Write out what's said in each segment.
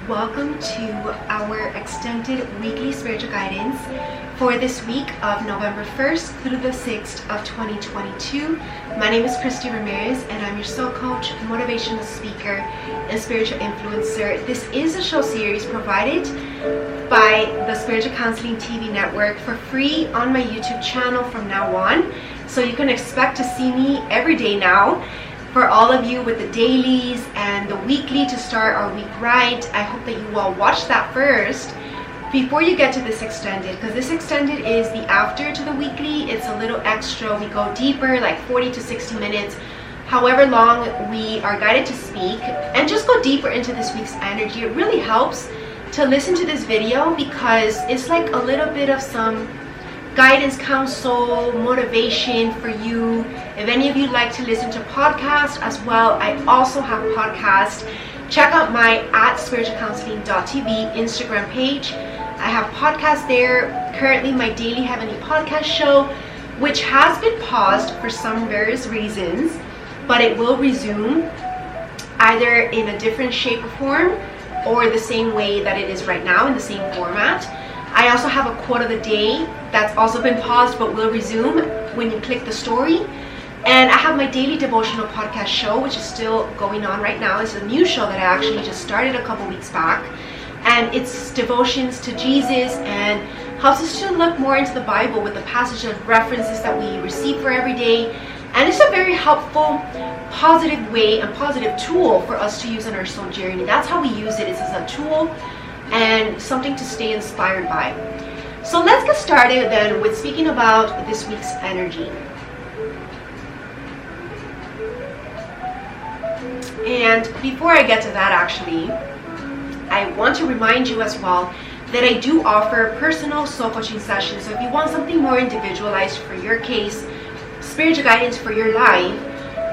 Welcome to our extended weekly spiritual guidance for this week of November 1st through the 6th of 2022. My name is Christy Ramirez and I'm your soul coach, motivational speaker, and spiritual influencer. This is a show series provided by the Spiritual Counseling TV network for free on my YouTube channel from now on. So you can expect to see me every day now. For all of you with the dailies and the weekly to start our week right, I hope that you will watch that first before you get to this extended, because this extended is the after to the weekly. It's a little extra. We go deeper, like 40 to 60 minutes, however long we are guided to speak, and just go deeper into this week's energy. It really helps to listen to this video because it's like a little bit of some guidance, counsel, motivation for you. If any of you like to listen to podcasts as well, I also have podcasts. Check out my @spiritualcounseling.tv Instagram page. I have podcasts there. Currently my daily Heavenly podcast show, which has been paused for some various reasons, but it will resume either in a different shape or form or the same way that it is right now, in the same format. I also have a quote of the day that's also been paused but will resume when you click the story. And I have my daily devotional podcast show, which is still going on right now. It's a new show that I actually just started a couple weeks back. And it's devotions to Jesus and helps us to look more into the Bible with the passage of references that we receive for every day. And it's a very helpful, positive way and positive tool for us to use on our soul journey. That's how we use it. It's as a tool and something to stay inspired by. So let's get started then with speaking about this week's energy. And before I get to that, actually, I want to remind you as well that I do offer personal soul coaching sessions. So if you want something more individualized for your case, spiritual guidance for your life,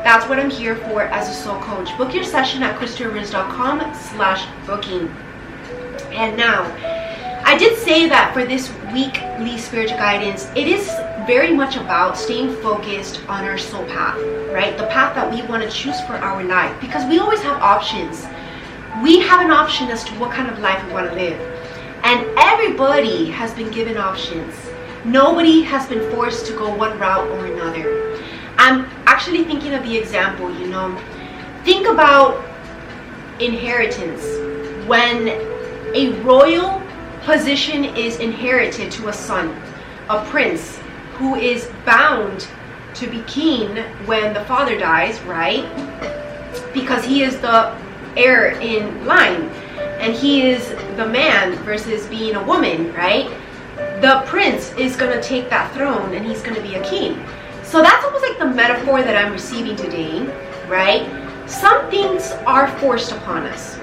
that's what I'm here for as a soul coach. Book your session at christyramirez.com/booking. And now, I did say that for this weekly spiritual guidance, it is very much about staying focused on our soul path, right? The path that we want to choose for our life, because we always have options. We have an option as to what kind of life we want to live. And everybody has been given options. Nobody has been forced to go one route or another. I'm actually thinking of the example, think about inheritance. When a royal position is inherited to a son, a prince who is bound to be king when the father dies, right? Because he is the heir in line and he is the man versus being a woman, right? The prince is going to take that throne and he's going to be a king. So that's almost like the metaphor that I'm receiving today, right? Some things are forced upon us,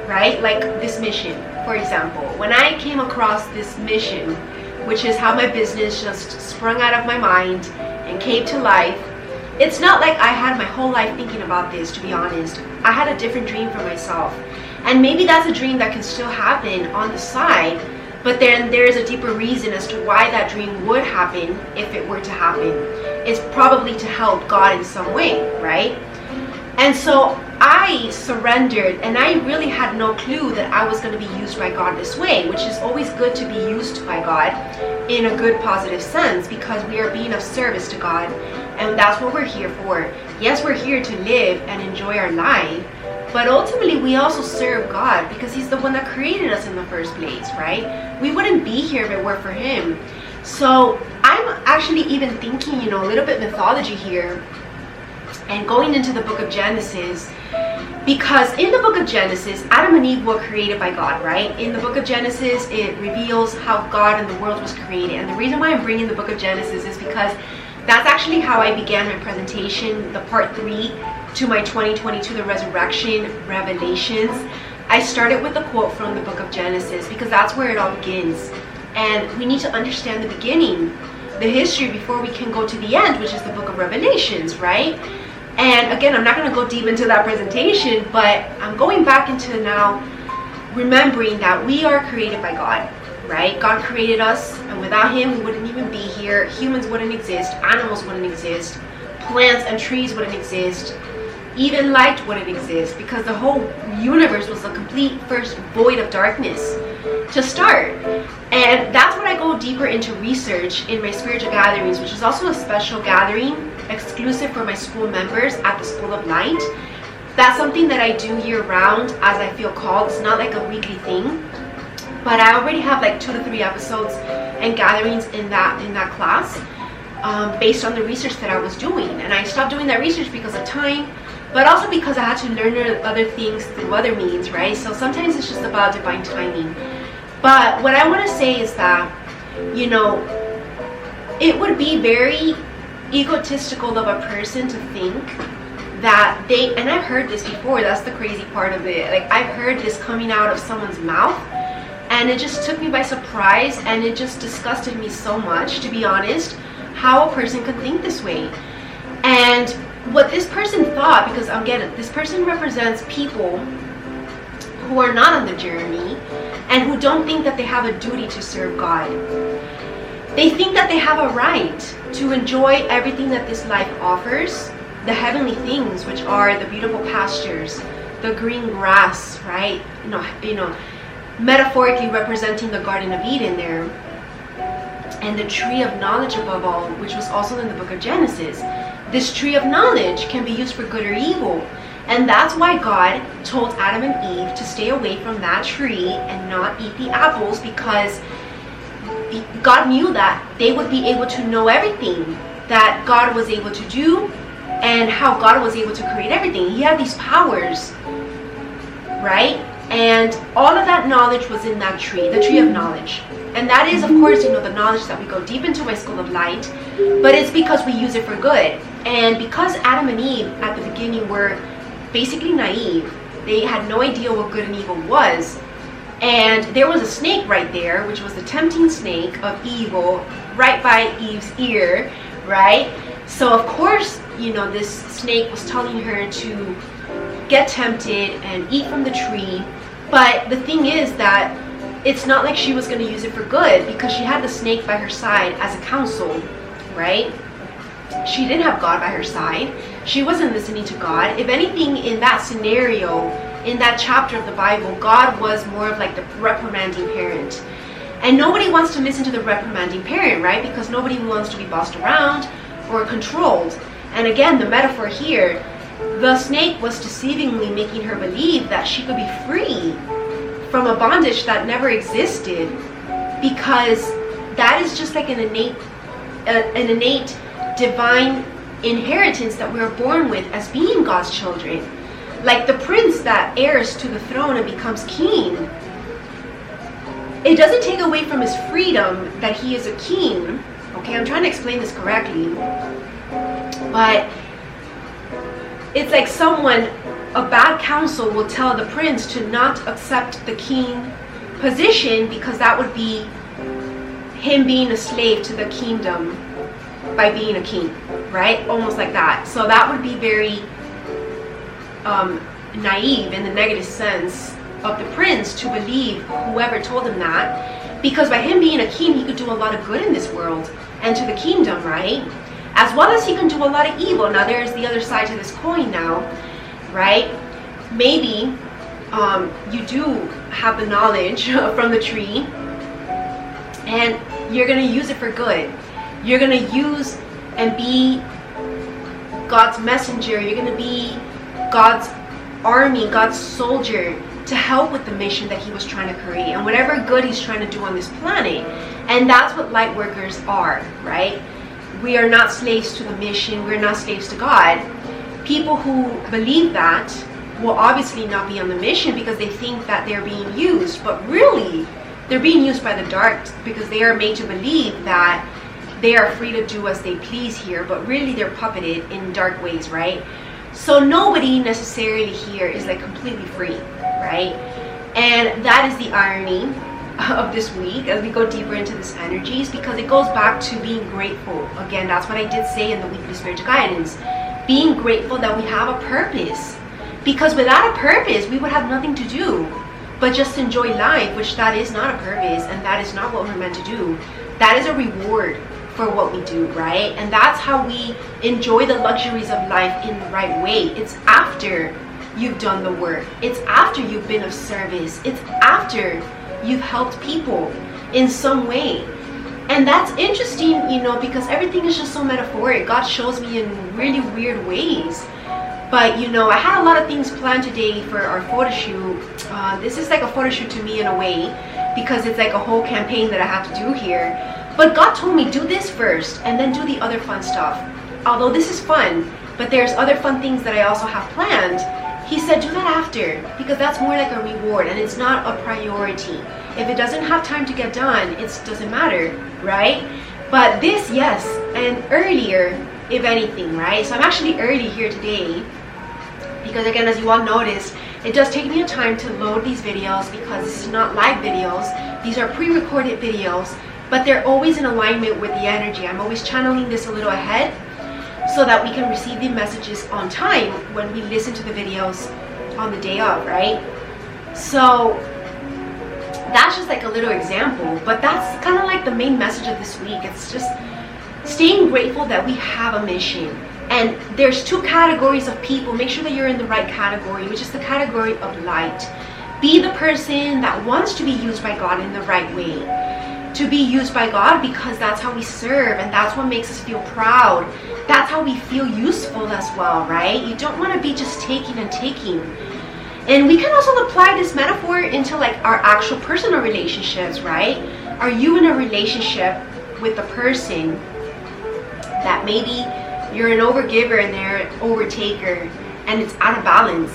right? Like this mission, for example. When I came across this mission, which is how my business just sprung out of my mind and came to life, it's not like I had my whole life thinking about this, to be honest. I had a different dream for myself. And maybe that's a dream that can still happen on the side, but then there is a deeper reason as to why that dream would happen if it were to happen. It's probably to help God in some way, right? And so I surrendered, and I really had no clue that I was going to be used by God this way, which is always good to be used by God in a good, positive sense, because we are being of service to God, and that's what we're here for. Yes, we're here to live and enjoy our life, but ultimately we also serve God because He's the one that created us in the first place, right? We wouldn't be here if it were for Him. So I'm actually even thinking, a little bit mythology here, and going into the book of Genesis, because in the book of Genesis, Adam and Eve were created by God, right? In the book of Genesis, it reveals how God and the world was created. And the reason why I'm bringing the book of Genesis is because that's actually how I began my presentation, the part 3 to my 2022, the Resurrection Revelations. I started with a quote from the book of Genesis because that's where it all begins. And we need to understand the beginning, the history, before we can go to the end, which is the book of Revelations, right? And again, I'm not going to go deep into that presentation, but I'm going back into now remembering that we are created by God, right? God created us, and without Him, we wouldn't even be here. Humans wouldn't exist. Animals wouldn't exist. Plants and trees wouldn't exist. even light wouldn't exist, because the whole universe was a complete first void of darkness to start. And that's when I go deeper into research in my spiritual gatherings, which is also a special gathering exclusive for my school members at the School of Light. That's something that I do year round as I feel called. It's not like a weekly thing, but I already have like 2 to 3 episodes and gatherings in that class, based on the research that I was doing. And I stopped doing that research because of time, but also because I had to learn other things through other means, right? So sometimes it's just about divine timing. But what I want to say is that, you know, it would be very egotistical of a person to think that they, and I've heard this before, that's the crazy part of it, like I've heard this coming out of someone's mouth, and it just took me by surprise, and it just disgusted me so much, to be honest, how a person could think this way. And what this person thought, because again, this person represents people who are not on the journey and who don't think that they have a duty to serve God. They think that they have a right to enjoy everything that this life offers, the heavenly things, which are the beautiful pastures, the green grass, right? You know, metaphorically representing the Garden of Eden there, and the tree of knowledge above all, which was also in the book of Genesis. This tree of knowledge can be used for good or evil. And that's why God told Adam and Eve to stay away from that tree and not eat the apples, because God knew that they would be able to know everything that God was able to do and how God was able to create everything. He had these powers, right? And all of that knowledge was in that tree, the tree of knowledge. And that is, of course, you know, the knowledge that we go deep into my School of Light, but it's because we use it for good. And because Adam and Eve at the beginning were basically naive, they had no idea what good and evil was. And there was a snake right there, which was the tempting snake of evil, right by Eve's ear, right? So of course, you know, this snake was telling her to get tempted and eat from the tree. But the thing is that it's not like she was going to use it for good, because she had the snake by her side as a counsel, right? She didn't have God by her side. She wasn't listening to God. If anything, in that scenario, in that chapter of the Bible, God was more of like the reprimanding parent. And nobody wants to listen to the reprimanding parent, right? Because nobody wants to be bossed around or controlled. And again, the metaphor here, the snake was deceivingly making her believe that she could be free from a bondage that never existed, because that is just like an innate divine inheritance that we're born with as being God's children. Like the prince that heirs to the throne and becomes king, it doesn't take away from his freedom that he is a king. Okay, I'm trying to explain this correctly, but it's like a bad counsel will tell the prince to not accept the king position, because that would be him being a slave to the kingdom by being a king, right? Almost like that. So that would be very naive in the negative sense of the prince to believe whoever told him that, because by him being a king, he could do a lot of good in this world and to the kingdom, right? As well as he can do a lot of evil. Now there's the other side to this coin now, right? Maybe you do have the knowledge from the tree, and you're going to use it for good. You're going to use and be God's messenger. You're going to be God's army, God's soldier, to help with the mission that he was trying to create and whatever good he's trying to do on this planet. And that's what light workers are, right? We are not slaves to the mission. We're not slaves to God. People who believe that will obviously not be on the mission, because they think that they're being used, but really they're being used by the dark, because they are made to believe that they are free to do as they please here, but really they're puppeted in dark ways, right? So nobody necessarily here is like completely free, right? And that is the irony of this week as we go deeper into this energies, because it goes back to being grateful. Again, that's what I did say in the weekly spiritual guidance, being grateful that we have a purpose, because without a purpose we would have nothing to do but just enjoy life, which that is not a purpose, and that is not what we're meant to do. That is a reward for what we do, right? And that's how we enjoy the luxuries of life in the right way. It's after you've done the work. It's after you've been of service. It's after you've helped people in some way. And that's interesting, you know, because everything is just so metaphoric. God shows me in really weird ways. But, you know, I had a lot of things planned today for our photo shoot. This is like a photo shoot to me in a way, because it's like a whole campaign that I have to do here. But God told me, do this first and then do the other fun stuff. Although this is fun, but there's other fun things that I also have planned. He said, do that after, because that's more like a reward and it's not a priority. If it doesn't have time to get done, it doesn't matter, right? But this, yes, and earlier, if anything, right? So I'm actually early here today because, again, as you all noticed, it does take me a time to load these videos because this is not live videos. These are pre-recorded videos, but they're always in alignment with the energy. I'm always channeling this a little ahead so that we can receive the messages on time when we listen to the videos on the day of, right? So that's just like a little example, but that's kind of like the main message of this week. It's just staying grateful that we have a mission. And there's two categories of people. Make sure that you're in the right category, which is the category of light. Be the person that wants to be used by God in the right way. To be used by God, because that's how we serve and that's what makes us feel proud. That's how we feel useful as well, right? You don't want to be just taking and taking. And we can also apply this metaphor into like our actual personal relationships, right? Are you in a relationship with a person that maybe you're an overgiver and they're an overtaker and it's out of balance?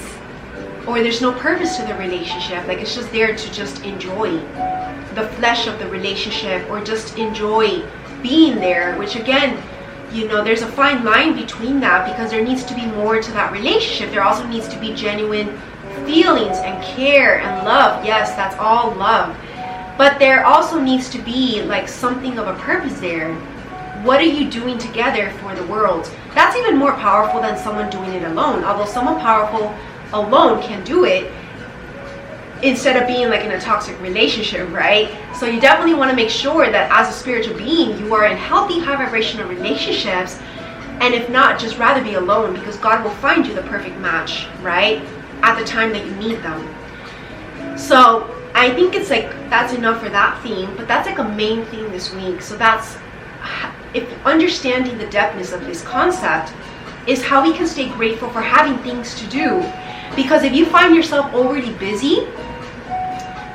Or there's no purpose to the relationship, like it's just there to just enjoy the flesh of the relationship or just enjoy being there, which again, you know, there's a fine line between that because there needs to be more to that relationship. There also needs to be genuine feelings and care and love. Yes, that's all love. But there also needs to be like something of a purpose there. What are you doing together for the world? That's even more powerful than someone doing it alone. Although someone powerful alone can do it, instead of being like in a toxic relationship, right? So you definitely want to make sure that as a spiritual being, you are in healthy, high vibrational relationships. And if not, just rather be alone, because God will find you the perfect match, right? At the time that you need them. So I think it's like, that's enough for that theme, but that's like a main theme this week. So that's, if understanding the depthness of this concept is how we can stay grateful for having things to do. Because if you find yourself already busy,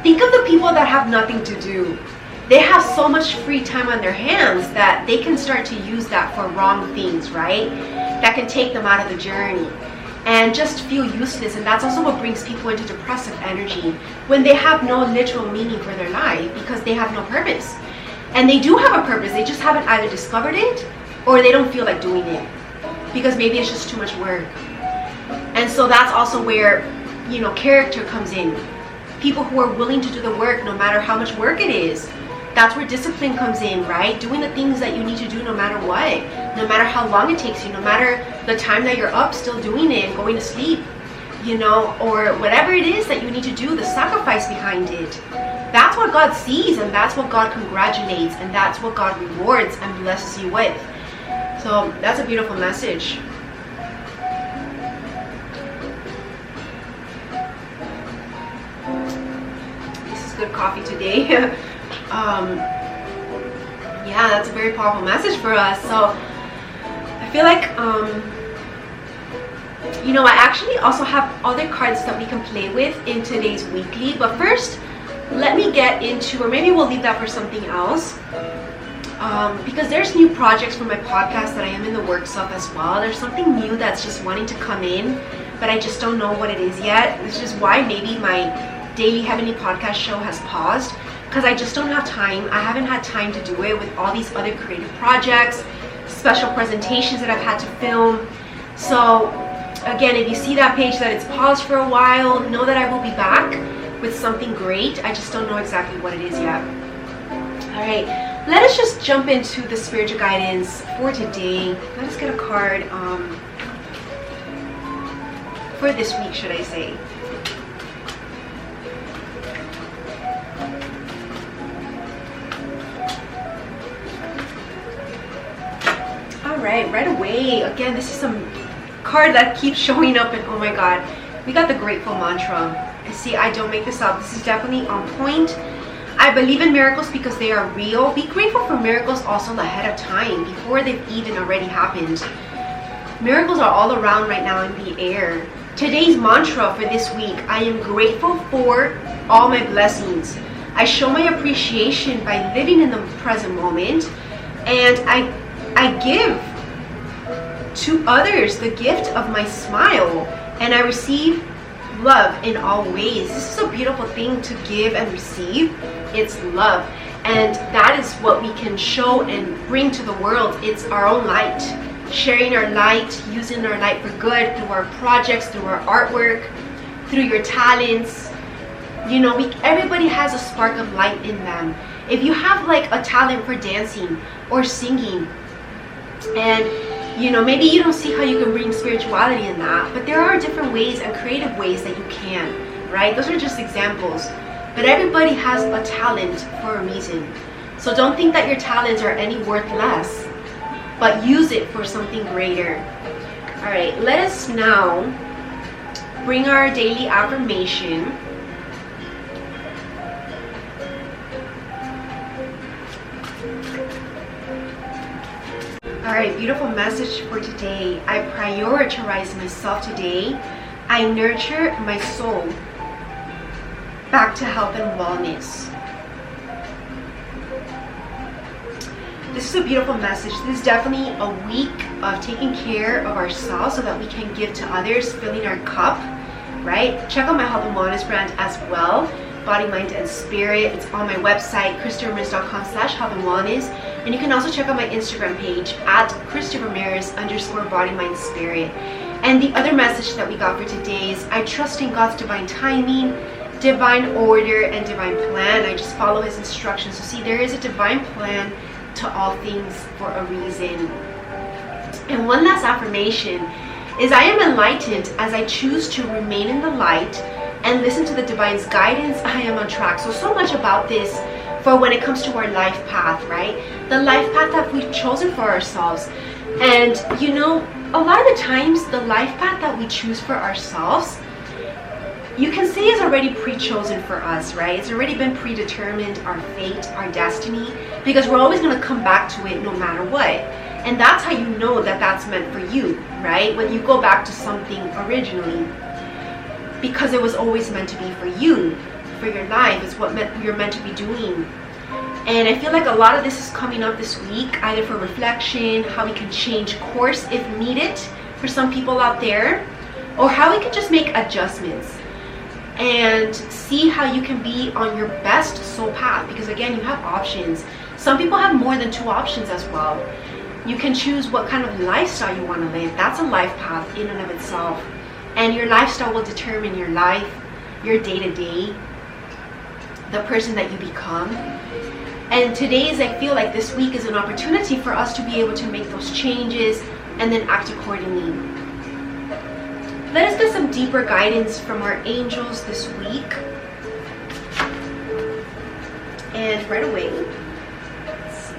think of the people that have nothing to do. They have so much free time on their hands that they can start to use that for wrong things, right? That can take them out of the journey and just feel useless. And that's also what brings people into depressive energy, when they have no literal meaning for their life because they have no purpose. And they do have a purpose, they just haven't either discovered it or they don't feel like doing it because maybe it's just too much work. And so that's also where, you know, character comes in. People who are willing to do the work no matter how much work it is. That's where discipline comes in, right? Doing the things that you need to do no matter what. No matter how long it takes you. No matter the time that you're up, still doing it and going to sleep. You know, or whatever it is that you need to do, the sacrifice behind it. That's what God sees and that's what God congratulates and that's what God rewards and blesses you with. So that's a beautiful message. Good coffee today. Yeah, that's a very powerful message for us. So I feel like you know, I actually also have other cards that we can play with in today's weekly, but first let me get into, or maybe we'll leave that for something else, because there's new projects for my podcast that I am in the works of as well. There's something new that's just wanting to come in, but I just don't know what it is yet. This is why maybe my Daily Heavenly podcast show has paused, because I just don't have time. I haven't had time to do it with all these other creative projects, special presentations that I've had to film. So again, if you see that page that it's paused for a while, know that I will be back with something great. I just don't know exactly what it is yet. All right, let us just jump into the spiritual guidance for today. Let us get a card for this week, should I say. right away. Again, this is some card that keeps showing up, and oh my god, we got the grateful mantra. And see, I don't make this up. This is definitely on point. I believe in miracles because they are real. Be grateful for miracles also ahead of time, before they've even already happened. Miracles are all around right now in the air. Today's mantra for this week: I am grateful for all my blessings. I show my appreciation by living in the present moment, and I give to others the gift of my smile, and I receive love in all ways. This is a beautiful thing to give and receive. It's love, and that is what we can show and bring to the world. It's our own light, sharing our light, using our light for good through our projects, through our artwork, through your talents. You know, everybody has a spark of light in them. If you have like a talent for dancing or singing, and you know, maybe you don't see how you can bring spirituality in that, but there are different ways and creative ways that you can, right? Those are just examples. But everybody has a talent for a reason. So don't think that your talents are any worth less, but use it for something greater. All right, let us now bring our daily affirmation. Alright, beautiful message for today. I prioritize myself today. I nurture my soul back to health and wellness. This is a beautiful message. This is definitely a week of taking care of ourselves so that we can give to others, filling our cup, right? Check out my health and wellness brand as well. Body, mind, and spirit. It's on my website, christaramirez.com/health and wellness. And you can also check out my Instagram page at @christaramirez_body, mind, spirit. And the other message that we got for today is: I trust in God's divine timing, divine order, and divine plan. I just follow his instructions. So see, there is a divine plan to all things for a reason. And one last affirmation is: I am enlightened as I choose to remain in the light and listen to the divine's guidance. I am on track. So much about this for when it comes to our life path, right? The life path that we've chosen for ourselves. And you know, a lot of the times the life path that we choose for ourselves, you can say is already pre-chosen for us, right? It's already been predetermined, our fate, our destiny, because we're always going to come back to it no matter what. And that's how you know that that's meant for you, right? When you go back to something originally, because it was always meant to be for you, for your life. It's what you're meant to be doing. And I feel like a lot of this is coming up this week, either for reflection, how we can change course if needed for some people out there, or how we can just make adjustments and see how you can be on your best soul path. Because again, you have options. Some people have more than 2 options as well. You can choose what kind of lifestyle you want to live. That's a life path in and of itself. And your lifestyle will determine your life, your day-to-day, the person that you become. And today's, I feel like this week is an opportunity for us to be able to make those changes and then act accordingly. Let us get some deeper guidance from our angels this week. And right away, let's see.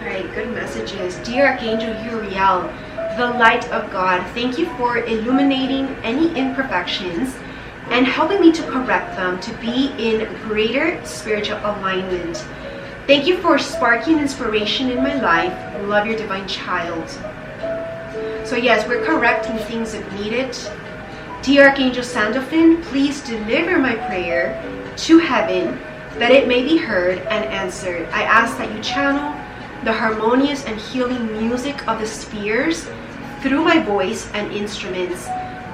Alright, good messages. Dear Archangel Uriel, the light of God, thank you for illuminating any imperfections and helping me to correct them to be in greater spiritual alignment. Thank you for sparking inspiration in my life. Love, your divine child. So yes, we're correcting things if needed. Dear Archangel Sandalphon, please deliver my prayer to heaven that it may be heard and answered. I ask that you channel the harmonious and healing music of the spheres through my voice and instruments.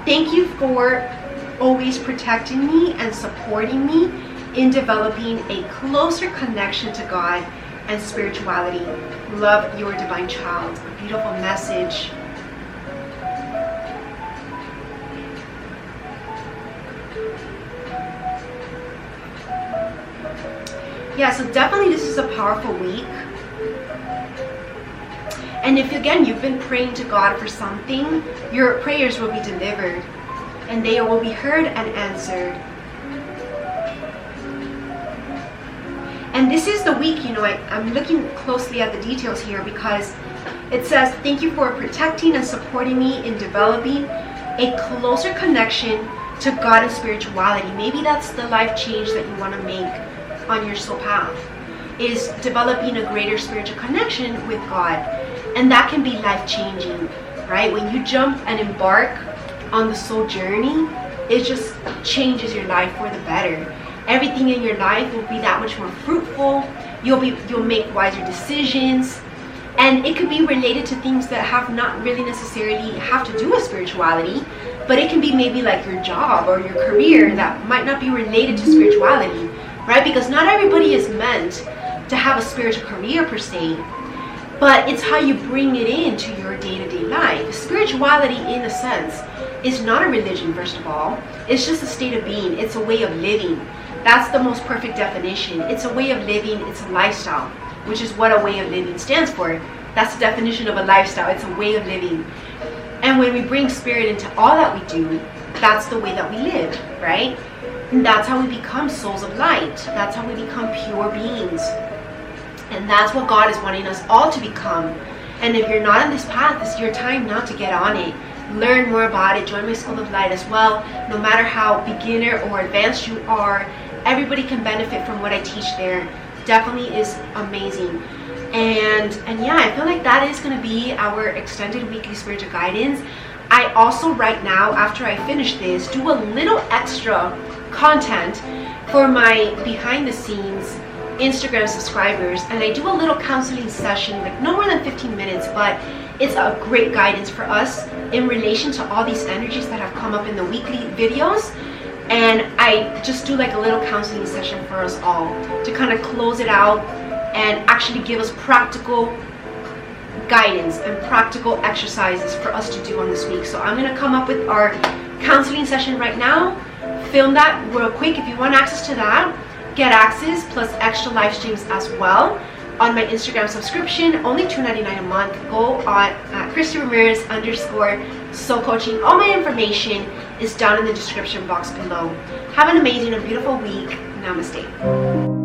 Thank you for always protecting me and supporting me in developing a closer connection to God and spirituality. Love, your divine child. A beautiful message. Yeah, so definitely this is a powerful week. And if again you've been praying to God for something, your prayers will be delivered and they will be heard and answered. And this is the week, I'm looking closely at the details here, because it says, thank you for protecting and supporting me in developing a closer connection to God and spirituality. Maybe that's the life change that you want to make on your soul path, is developing a greater spiritual connection with God. And that can be life changing, right? When you jump and embark on the soul journey, it just changes your life for the better. Everything in your life will be that much more fruitful. You'll make wiser decisions. And it could be related to things that have not really necessarily have to do with spirituality, but it can be maybe like your job or your career that might not be related to spirituality, right? Because not everybody is meant to have a spiritual career per se, but it's how you bring it into your day-to-day life. Spirituality, in a sense, is not a religion, first of all. It's just a state of being. It's a way of living. That's the most perfect definition. It's a way of living. It's a lifestyle, which is what a way of living stands for. That's the definition of a lifestyle. It's a way of living. And when we bring spirit into all that we do, that's the way that we live, right? And that's how we become souls of light. That's how we become pure beings. And that's what God is wanting us all to become. And if you're not on this path, it's your time now to get on it. Learn more about it. Join my School of Light as well. No matter how beginner or advanced you are, everybody can benefit from what I teach there. Definitely is amazing. And yeah, I feel like that is going to be our extended weekly spiritual guidance. I also right now, after I finish this, do a little extra content for my behind the scenes Instagram subscribers, and I do a little counseling session, like no more than 15 minutes, but it's a great guidance for us in relation to all these energies that have come up in the weekly videos. And I just do like a little counseling session for us all to kind of close it out and actually give us practical guidance and practical exercises for us to do on this week. So I'm going to come up with our counseling session right now, film that real quick. If you want access to that, get access plus extra live streams as well on my Instagram subscription, only $2.99 a month. Go on Christy Ramirez _ soul coaching. All my information is down in the description box below. Have an amazing and beautiful week. Namaste.